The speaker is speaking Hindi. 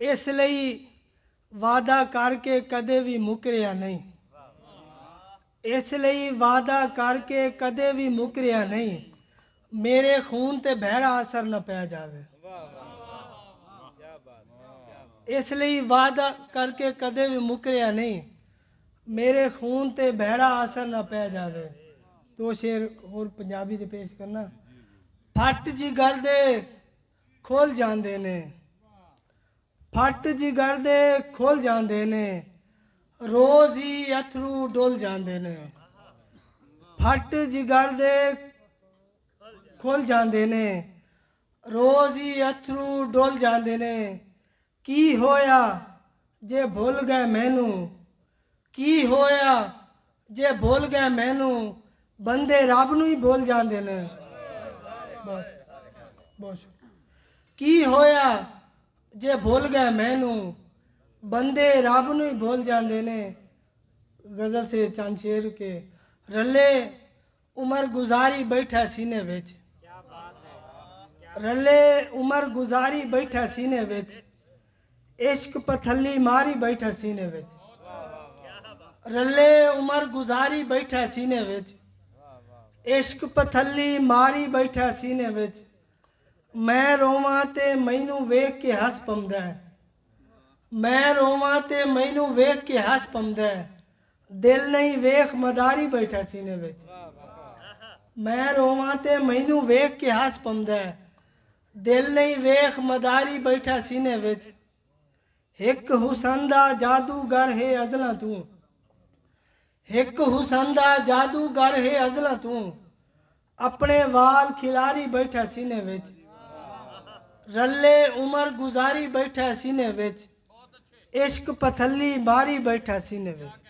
इसलिए वादा करके कदे भी मुकरिया नहीं, इसलिए वादा करके कदे भी मुकरिया नहीं, मेरे खून ते भैड़ा असर न पै जावे। इसलिए वादा करके कदे भी मुकरिया नहीं, मेरे खून ते भैड़ा असर न पै जावे। दो शेर होर पंजाबी दे पेश करना। फट जिगर दे खुल जांदे ने, फट जिगर दे खुल जांदे ने, रोज़ ही अथरू डुल जांदे ने। फट जिगर दे खुल जांदे ने, रोज़ ही अथरू डुल जांदे ने। की होया जे भुल गए मैनू, की होया जे भुल गए मैनू, बंदे रब नूं ही भुल जांदे ने। की होया जे भुल गए मैनू, बंदे रब नूं ही भुल जांदे ने। गज़ल से चंद शेर के। रले उमर गुजारी बैठा सीने विच, रले उमर गुजारी बैठा सीने विच, इश्क पथली मारी बैठा सीने विच। रले उमर गुजारी बैठा सीने विच, इश्क पथली मारी बैठा सीने विच। मैं रोवां ते मैनू वेख के हस पौंदा है, मैं रोवां ते मैनू वेख के हस पौंदा है, दिल नहीं वेख मदारी बैठा सीने विच। मैं रोवां ते मैनू वेख के हस पौंदा है, दिल नहीं वेख मदारी बैठा सीने विच। हिक हुसन दा जादूगर है अजला तू, हिक हुसन दा जादूगर है अजला तू, अपने वाल खिलारी बैठा सीने विच। रले उमर गुजारी बैठा सीने विच, इश्क पथली मारी बैठा सीने विच।